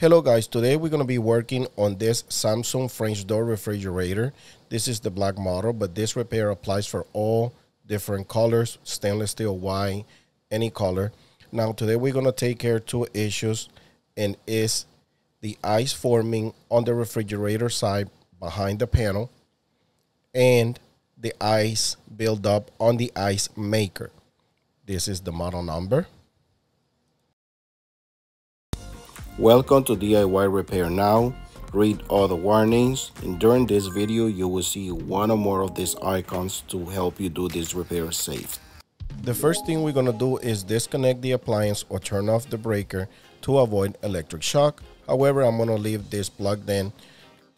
Hello guys, today we're going to be working on this Samsung French door refrigerator. This is the black model, but this repair applies for all different colors, stainless steel, white, any color. Now today we're going to take care of two issues, and is the ice forming on the refrigerator side behind the panel and the ice buildup on the ice maker. This is the model number. Welcome to DIY Repair Now. Read all the warnings, and during this video you will see one or more of these icons to help you do this repair safe. The first thing we're going to do is disconnect the appliance or turn off the breaker to avoid electric shock. However, I'm going to leave this plugged in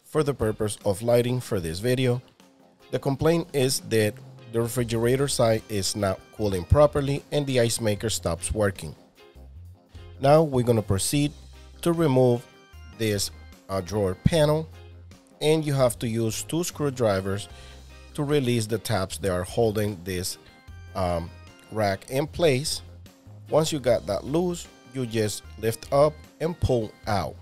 for the purpose of lighting for this video. The complaint is that the refrigerator side is not cooling properly and the ice maker stops working. Now we're going to proceed to remove this drawer panel, and you have to use two screwdrivers to release the tabs that are holding this rack in place. Once you got that loose, you just lift up and pull out.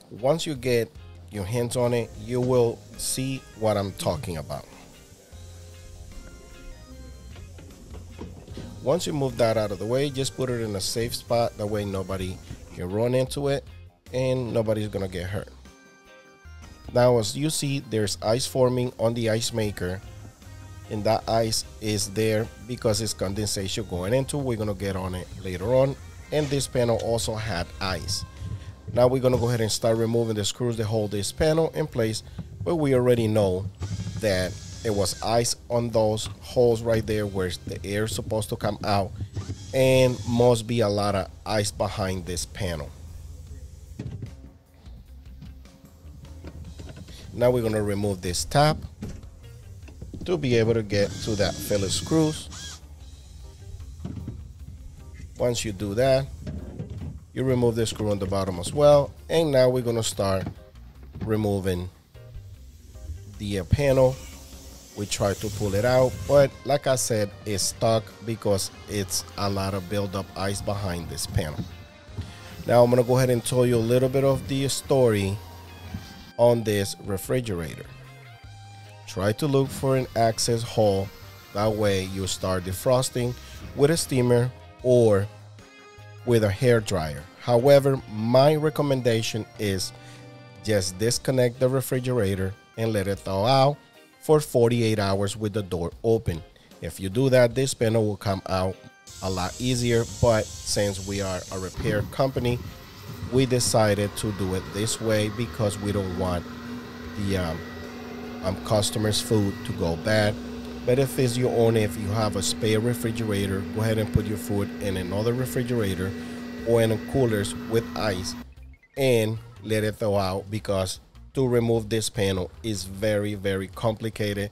Once you get your hands on it, you will see what I'm talking about. Once you move that out of the way, just put it in a safe spot. That way nobody can run into it and nobody's gonna get hurt. Now, as you see, there's ice forming on the ice maker, and that ice is there because it's condensation going into. We're gonna get on it later on. And this panel also had ice. Now we're gonna go ahead and start removing the screws that hold this panel in place, but we already know that it was ice on those holes right there where the air is supposed to come out, and must be a lot of ice behind this panel. Now we're going to remove this tab to be able to get to that Phillips screws. Once you do that, you remove the screw on the bottom as well, and now we're going to start removing the panel. We try to pull it out, but like I said, it's stuck because it's a lot of buildup ice behind this panel. Now I'm going to go ahead and tell you a little bit of the story on this refrigerator. Try to look for an access hole. That way you start defrosting with a steamer or with a hair dryer. However, my recommendation is just disconnect the refrigerator and let it thaw out for 48 hours with the door open. If you do that, this panel will come out a lot easier, but since we are a repair company, we decided to do it this way because we don't want the customers' food to go bad. But if it's your own, if you have a spare refrigerator, go ahead and put your food in another refrigerator or in coolers with ice and let it thaw out, because to remove this panel is very, very complicated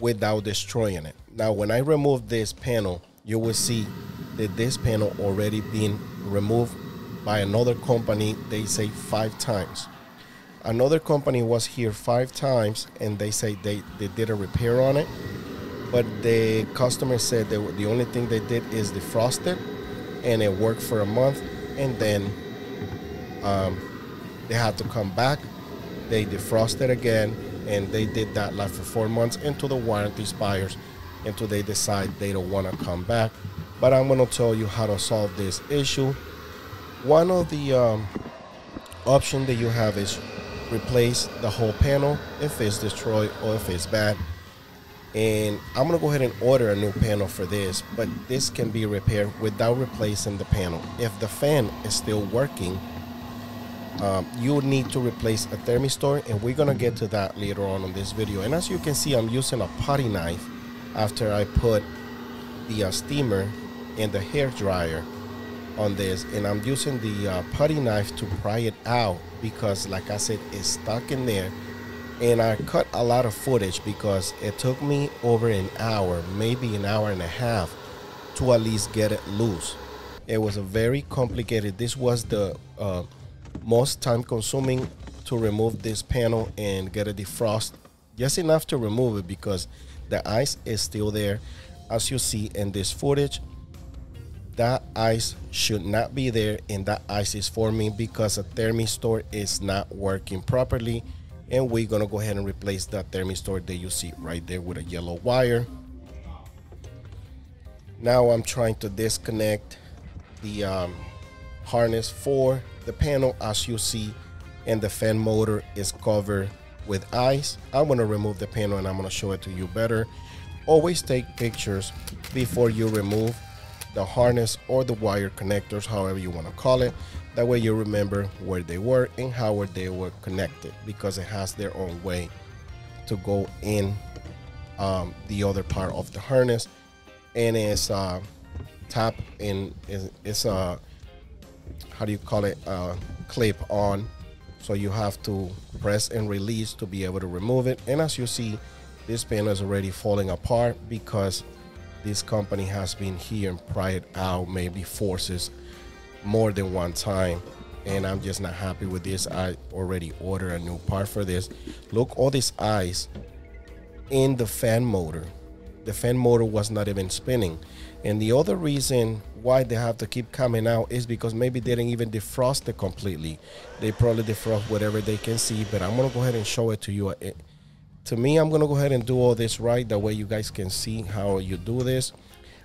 without destroying it. Now, when I remove this panel, you will see that this panel already been removed by another company. They say 5 times. Another company was here 5 times, and they say they did a repair on it, but the customer said that the only thing they did is defrost it, and it worked for a month, and then they had to come back. They defrosted again, and they did that like for 4 months until the warranty expires, until they decide they don't want to come back. But I'm going to tell you how to solve this issue. One of the options that you have is replace the whole panel if it's destroyed or if it's bad. And I'm going to go ahead and order a new panel for this, but this can be repaired without replacing the panel. If the fan is still working, you need to replace a Thermistor, and we're going to get to that later on this video. And as you can see, I'm using a putty knife after I put the steamer and the hair dryer on this, and I'm using the putty knife to pry it out because, like I said, it's stuck in there. And I cut a lot of footage because it took me over an hour, maybe an hour and a half, to at least get it loose. It was a very complicated. This was the most time consuming to remove this panel and get it defrost, just enough to remove it because the ice is still there, as you see in this footage. that ice should not be there, and that ice is forming because a thermistor is not working properly. And we're gonna go ahead and replace that thermistor that you see right there with a yellow wire. Now I'm trying to disconnect the harness for the panel. As you see, and the fan motor is covered with ice. I'm gonna remove the panel and I'm gonna show it to you better. Always take pictures before you remove the harness or the wire connectors, however you want to call it. That way you remember where they were and how they were connected, because it has their own way to go in the other part of the harness. And it's tap in, it's a, how do you call it, clip on. So you have to press and release to be able to remove it. And as you see, this panel is already falling apart because this company has been here and pried out maybe forces more than one time, and I'm just not happy with this. I already ordered a new part for this. Look, all this ice in the fan motor. The fan motor was not even spinning, and the other reason why they have to keep coming out is because maybe they didn't even defrost it completely. They probably defrost whatever they can see, but I'm gonna go ahead and show it to you. To me, I'm gonna go ahead and do all this right, that way you guys can see how you do this.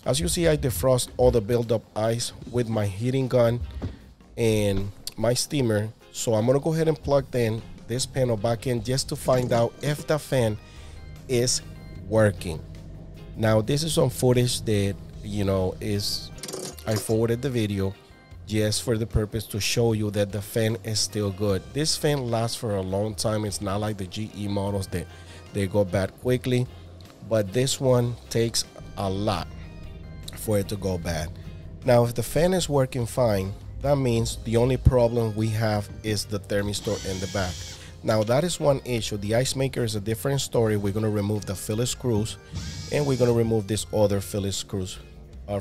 As you see, I defrost all the buildup ice with my heating gun and my steamer. So I'm gonna go ahead and plug in this panel back in just to find out if the fan is working. Now, this is some footage that, you know, I forwarded the video just for the purpose to show you that the fan is still good. This fan lasts for a long time. It's not like the GE models that they go bad quickly, but this one takes a lot for it to go bad. Now, if the fan is working fine, that means the only problem we have is the thermistor in the back. Now, that is one issue. The ice maker is a different story. We're going to remove the Phillips screws, and we're going to remove this other Phillips screws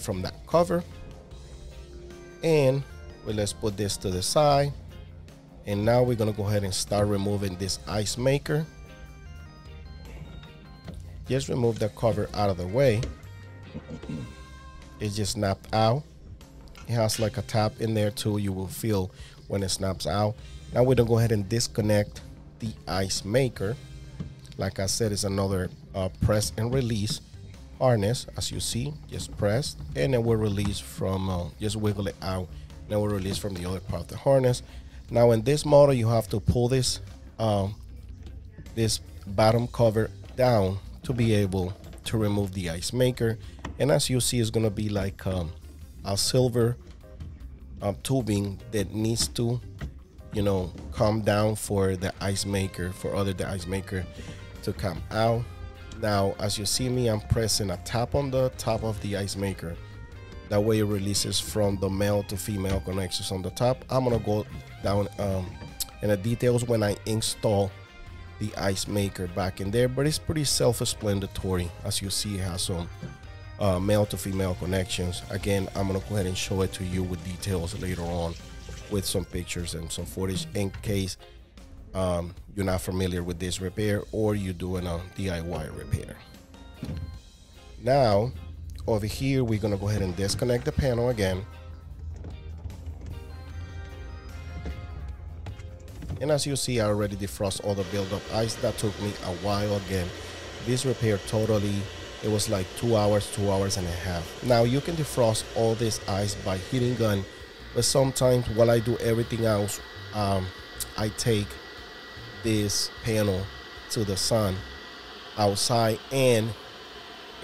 from that cover. And let's put this to the side. And now we're going to go ahead and start removing this ice maker. Just remove the cover out of the way. It just snapped out. It has like a tap in there too. You will feel when it snaps out. Now we're gonna go ahead and disconnect the ice maker. Like I said, it's another press and release harness. As you see, just press and then we'll release from, just wiggle it out. Then we'll release from the other part of the harness. Now in this model, you have to pull this, this bottom cover down to be able to remove the ice maker. And as you see, it's gonna be like a silver tubing that needs to, you know, come down for the ice maker, the ice maker to come out. Now, as you see me, I'm pressing a tap on the top of the ice maker. That way it releases from the male to female connections on the top. I'm gonna go down in the details when I install the ice maker back in there, but it's pretty self-explanatory. As you see, it has some male to female connections. Again, I'm gonna go ahead and show it to you with details later on with some pictures and some footage in case you're not familiar with this repair or you're doing a DIY repair. Now over here, we're gonna go ahead and disconnect the panel again. And as you see, I already defrost all the buildup ice. That took me a while. Again, this repair totally, it was like 2 hours, 2 hours and a half. Now you can defrost all this ice by heating gun, but sometimes while I do everything else, I take this panel to the sun outside and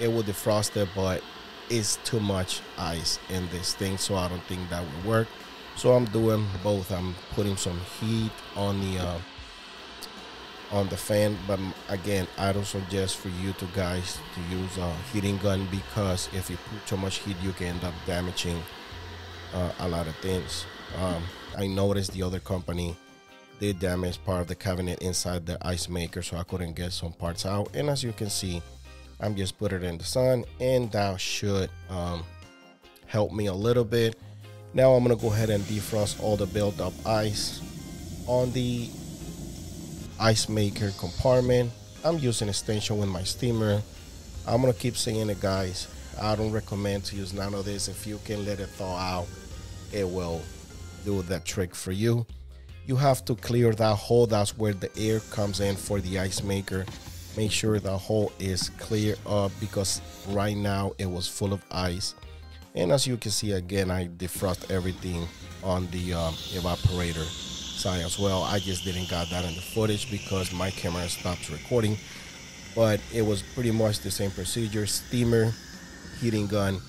it will defrost it, but it's too much ice in this thing, so I don't think that will work. So I'm doing both. I'm putting some heat on the fan, but again, I don't suggest for you guys to use a heating gun, because if you put too much heat, you can end up damaging a lot of things. I noticed the other company did damage part of the cabinet inside the ice maker, so I couldn't get some parts out. And as you can see, I'm just put it in the sun, and that should help me a little bit. Now I'm gonna go ahead and defrost all the built up ice on the ice maker compartment. I'm using extension with my steamer. I'm gonna keep saying it, guys. I don't recommend to use none of this. If you can let it thaw out, it will do that trick for you. You have to clear that hole. That's where the air comes in for the ice maker. Make sure the hole is clear up, because right now it was full of ice. And as you can see, again, I defrost everything on the evaporator side as well. I just didn't got that in the footage because my camera stopped recording, but it was pretty much the same procedure: steamer, heating gun,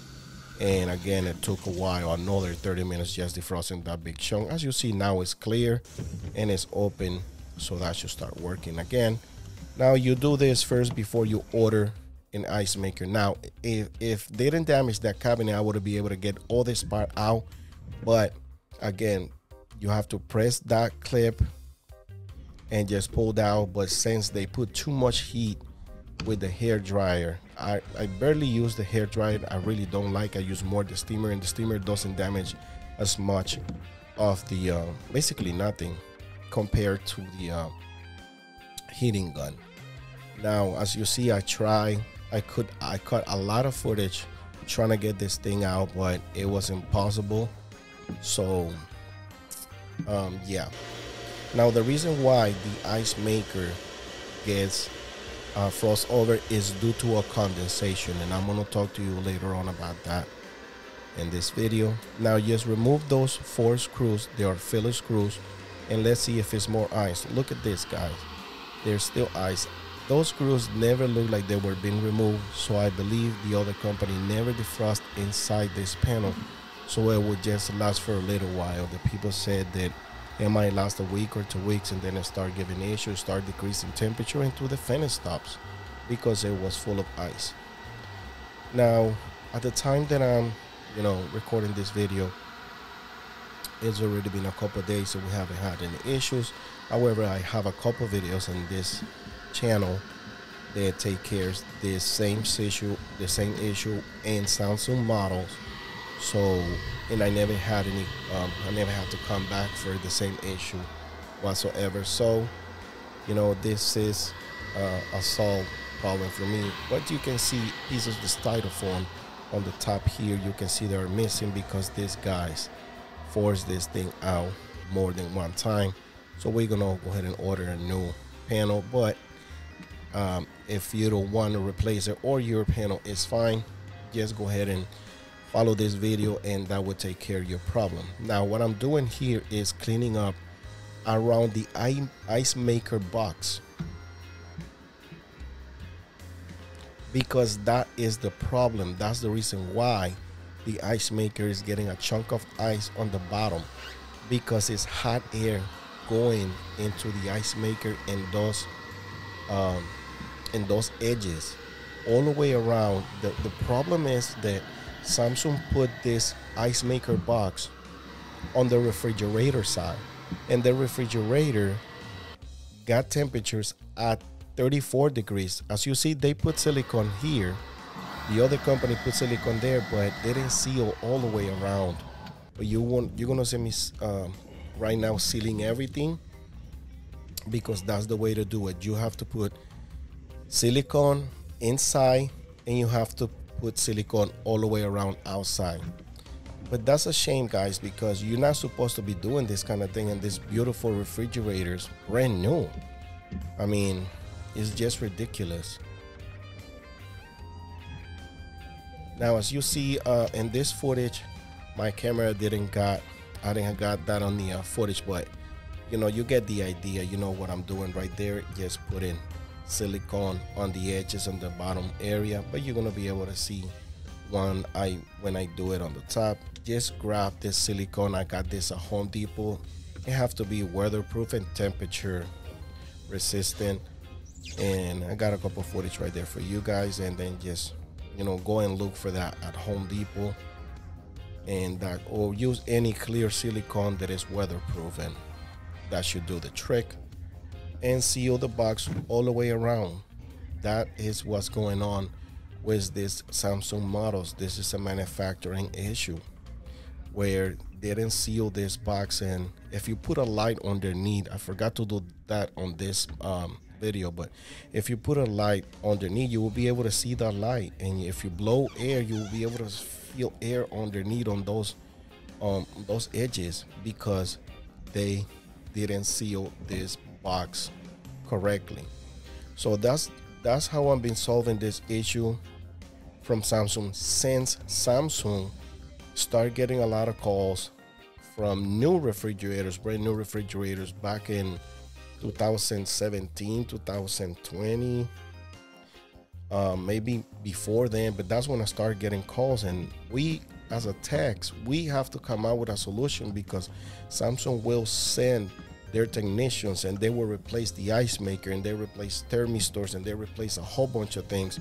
and again, it took a while, another 30 minutes just defrosting that big chunk. As you see, now it's clear and it's open, so that should start working again. Now you do this first before you order an ice maker. Now if they didn't damage that cabinet, I would be able to get all this part out, but again, you have to press that clip and just pull down. But since they put too much heat with the hair dryer, I barely use the hair dryer. I really don't like. I use more the steamer, and the steamer doesn't damage as much of the basically nothing compared to the heating gun. Now, as you see, I cut a lot of footage trying to get this thing out, but it was impossible. So yeah. Now, the reason why the ice maker gets frost over is due to a condensation, and I'm going to talk to you later on about that in this video. Now, just remove those 4 screws. They are filler screws, and let's see if it's more ice. Look at this, guys. There's still ice. Those screws never look like they were being removed, so I believe the other company never defrost inside this panel, so it would just last for a little while. The people said that it might last a week or 2 weeks, and then it start giving issues, start decreasing temperature until the finish stops because it was full of ice. Now, at the time that I'm recording this video, it's already been a couple of days, so we haven't had any issues. However, I have a couple videos in this channel that take care of the same issue in Samsung models. So, and I never had any I never had to come back for the same issue whatsoever. So, this is a solved problem for me. But you can see pieces of the styrofoam on the top here. You can see they're missing because these guys forced this thing out more than one time. So we're gonna go ahead and order a new panel. But if you don't want to replace it, or your panel is fine, just go ahead and follow this video, and that will take care of your problem. Now, what I'm doing here is cleaning up around the ice maker box, because that is the problem. That's the reason why the ice maker is getting a chunk of ice on the bottom, because it's hot air going into the ice maker and those edges all the way around. The problem is that Samsung put this ice maker box on the refrigerator side, and the refrigerator got temperatures at 34 degrees. As you see, they put silicone here. The other company put silicone there, but they didn't seal all the way around. But you're gonna see me right now sealing everything, because that's the way to do it. You have to put silicone inside, and you have to put silicone all the way around outside. But that's a shame, guys, because you're not supposed to be doing this kind of thing in these beautiful refrigerators, brand new. I mean, it's just ridiculous. Now, as you see in this footage, my camera didn't got that on the footage, but you get the idea. You know what I'm doing right there. Just put in silicone on the edges and the bottom area, but you're gonna be able to see when I do it on the top. Just grab this silicone. I got this at Home Depot. It have to be weatherproof and temperature resistant, and I got a couple of footage right there for you guys. And then just go and look for that at Home Depot, and that, or use any clear silicone that is weatherproof, and that should do the trick. And seal the box all the way around. That is what's going on with these Samsung models. This is a manufacturing issue where they didn't seal this box. And if you put a light underneath, I forgot to do that on this video, but if you put a light underneath, you will be able to see that light, and if you blow air, you will be able to feel air underneath on those edges, because they didn't seal this box correctly. So that's how I've been solving this issue from Samsung, since Samsung started getting a lot of calls from new refrigerators, brand new refrigerators, back in 2017, 2020, maybe before then, but that's when I started getting calls. And we, as a techs, we have to come out with a solution, because Samsung will send their technicians and they will replace the ice maker, and they replace thermistors, and they replace a whole bunch of things,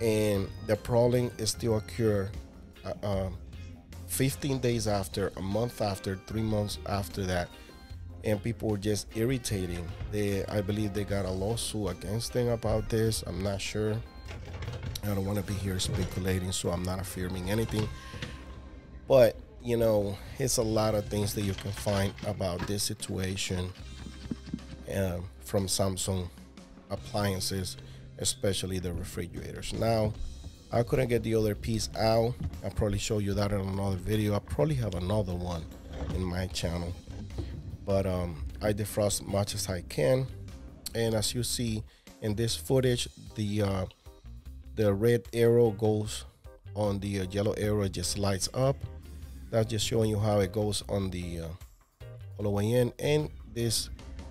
and the problem is still occur 15 days after, a month after, 3 months after that, and people were just irritating. I believe they got a lawsuit against them about this. I'm not sure. I don't want to be here speculating, so I'm not affirming anything, but you know, it's a lot of things that you can find about this situation from Samsung appliances, especially the refrigerators. Now, I couldn't get the other piece out. I'll probably show you that in another video. I probably have another one in my channel, but I defrost much as I can. And as you see in this footage, the red arrow goes on the yellow arrow, it just lights up. That's just showing you how it goes on the all the way in, and this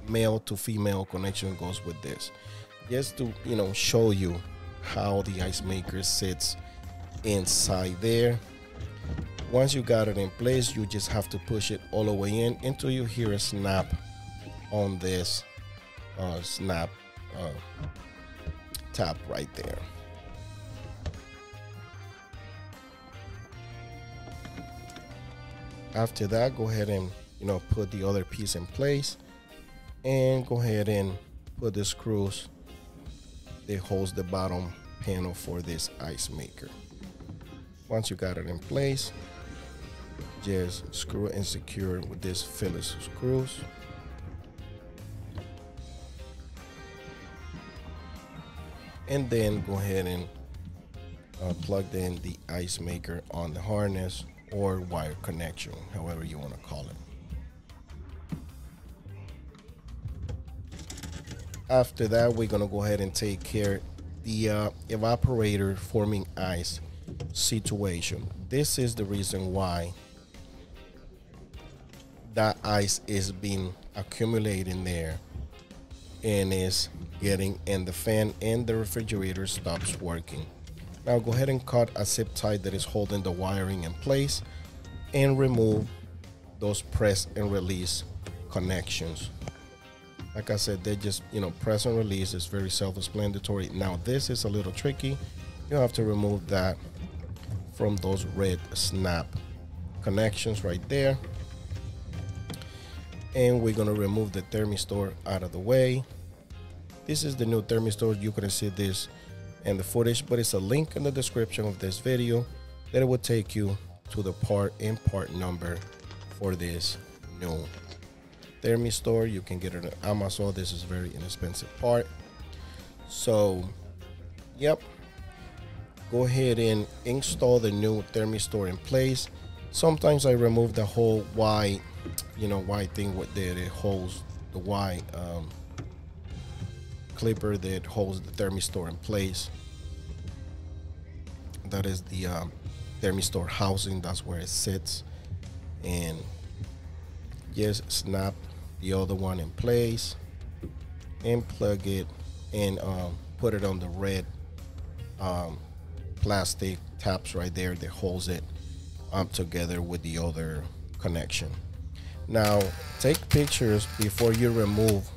male to female connection goes with this, just to, you know, show you how the ice maker sits inside there. Once you got it in place, you just have to push it all the way in until you hear a snap on this tap right there. After that, go ahead and, you know, put the other piece in place, and go ahead and put the screws that holds the bottom panel for this ice maker. Once you got it in place, just screw and secure with this Phillips screws. And then go ahead and plug in the ice maker on the harness or wire connection, however you want to call it. After that, we're going to go ahead and take care the evaporator forming ice situation. This is the reason why that ice is being accumulating there and is getting in the fan, and the refrigerator stops working. Now go ahead and cut a zip tie that is holding the wiring in place, and remove those press and release connections. Like I said, they just, you know, press and release. It's very self-explanatory. Now this is a little tricky. You have to remove that from those red snap connections right there. And we're gonna remove the Thermistor out of the way. This is the new Thermistor. You couldn't see this in the footage, but it's a link in the description of this video that it will take you to the part and part number for this new Thermistor. You can get it on Amazon. This is a very inexpensive part. So, yep. Go ahead and install the new Thermistor in place. Sometimes I remove the whole white, white thing with that it holds the white clipper that holds the Thermistor in place. That is the Thermistor housing. That's where it sits. And just snap the other one in place and plug it and put it on the red plastic tabs right there that holds it together with the other connection. Now take pictures before you remove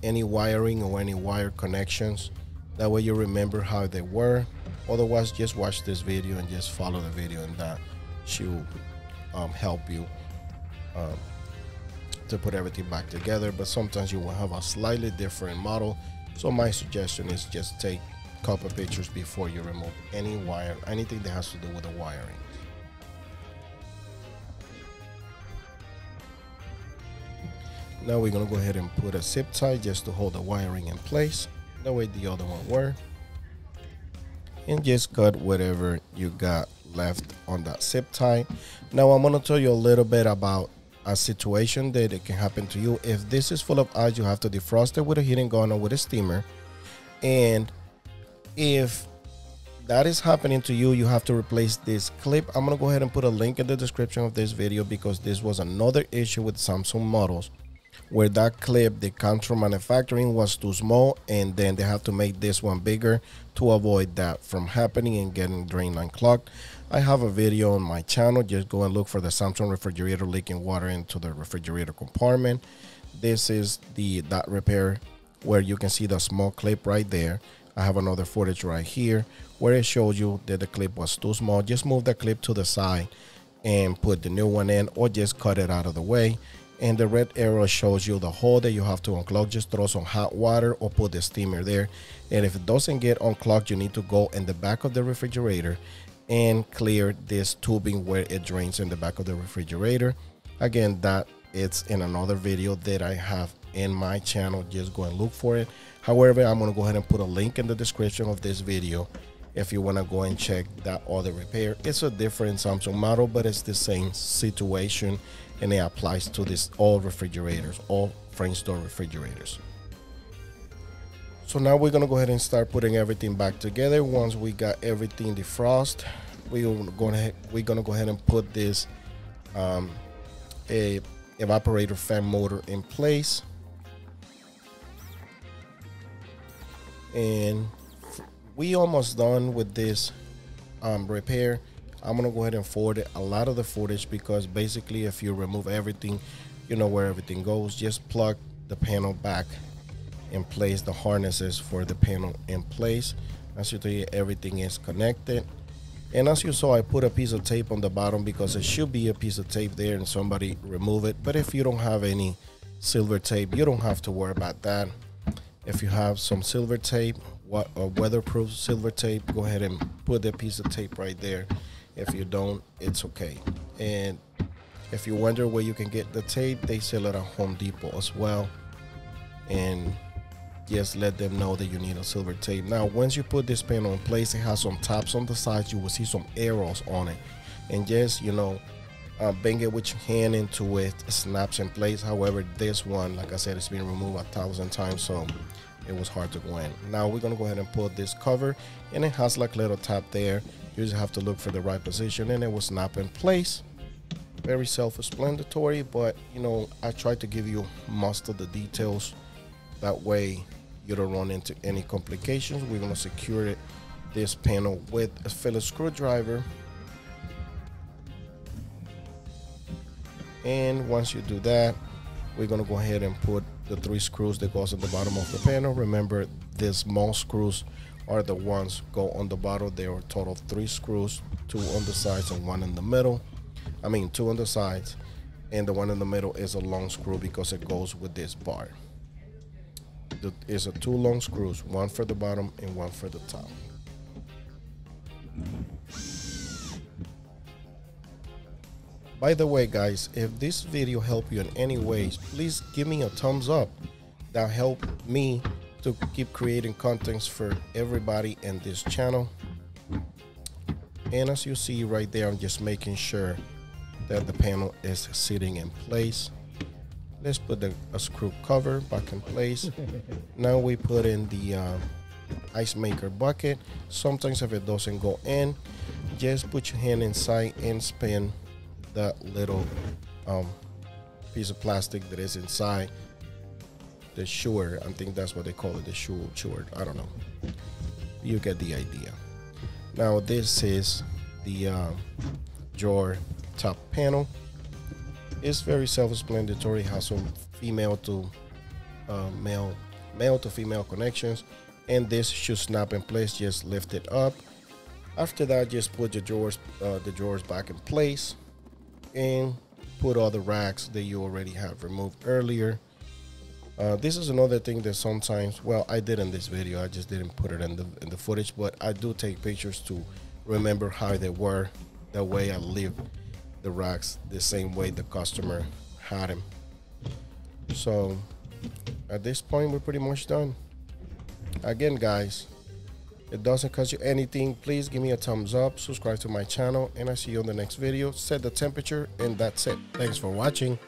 any wiring or any wire connections. That way you remember how they were. Otherwise, just watch this video and just follow the video, and that should help you to put everything back together. But sometimes you will have a slightly different model, so my suggestion is just take a couple pictures before you remove any wire, anything that has to do with the wiring. Now we're gonna go ahead and put a zip tie just to hold the wiring in place, the way the other one were, and just cut whatever you got left on that zip tie. Now I'm gonna tell you a little bit about a situation that it can happen to you. If this is full of ice, you have to defrost it with a heating gun or with a steamer. And if that is happening to you, you have to replace this clip. I'm gonna go ahead and put a link in the description of this video, because this was another issue with Samsung models, where that clip that comes from manufacturing was too small, and then they have to make this one bigger to avoid that from happening and getting drained and clogged. I have a video on my channel. Just go and look for the Samsung refrigerator leaking water into the refrigerator compartment. This is that repair where you can see the small clip right there. I have another footage right here where it shows you that the clip was too small. Just move the clip to the side and put the new one in, or just cut it out of the way. And the red arrow shows you the hole that you have to unclog. Just throw some hot water or put the steamer there. And if it doesn't get unclogged, you need to go in the back of the refrigerator and clear this tubing where it drains in the back of the refrigerator. Again, that it's in another video that I have in my channel. Just go and look for it. However, I'm going to go ahead and put a link in the description of this video if you want to go and check that other repair. It's a different Samsung model, but it's the same situation, and it applies to this all refrigerators, all French door refrigerators. So now we're gonna go ahead and start putting everything back together. Once we got everything defrost, we're gonna go ahead and put this a evaporator fan motor in place, and we almost done with this repair. I'm gonna go ahead and forward a lot of the footage, because basically if you remove everything, you know where everything goes. Just plug the panel back in place, the harnesses for the panel in place. As you see, everything is connected. And as you saw, I put a piece of tape on the bottom because it should be a piece of tape there and somebody remove it. But if you don't have any silver tape, you don't have to worry about that. If you have some silver tape, weatherproof silver tape, go ahead and put that piece of tape right there. If you don't, it's okay. And if you wonder where you can get the tape, they sell it at Home Depot as well. And just let them know that you need a silver tape. Now, once you put this panel in place, it has some taps on the sides. You will see some arrows on it, and just, you know, bang it with your hand into it. It snaps in place. However, this one, like I said, it's been removed 1,000 times, so it was hard to go in. Now we're gonna go ahead and put this cover, and it has like a little tap there. You just have to look for the right position, and it will snap in place. Very self-explanatory, but you know, I try to give you most of the details. That way you don't run into any complications. We're gonna secure this panel with a Phillips screwdriver. And once you do that, we're gonna go ahead and put the 3 screws that goes at the bottom of the panel. Remember, the small screws are the ones go on the bottom. There are a total of 3 screws, 2 on the sides and 1 in the middle. I mean 2 on the sides, and the one in the middle is a long screw because it goes with this bar. There's 2 long screws, 1 for the bottom and 1 for the top. By the way, guys, if this video helped you in any ways, please give me a thumbs up. That helped me to keep creating contents for everybody in this channel. And as you see right there, I'm just making sure that the panel is sitting in place. Let's put a screw cover back in place. Now we put in the ice maker bucket. Sometimes if it doesn't go in, just put your hand inside and spin that little piece of plastic that is inside the chewer. I think that's what they call it, the chewer. I don't know. You get the idea. Now this is the drawer top panel. It's very self-explanatory. Has some female to male to female connections, and this should snap in place. Just lift it up. After that, just put the drawers back in place, and put all the racks that you already have removed earlier. This is another thing that sometimes, well, I did in this video, I just didn't put it in the footage, but I do take pictures to remember how they were. That way I leave the racks the same way the customer had them. So at this point, we're pretty much done. Again, guys, it doesn't cost you anything. Please give me a thumbs up, subscribe to my channel, and I'll see you on the next video. Set the temperature, and that's it. Thanks for watching.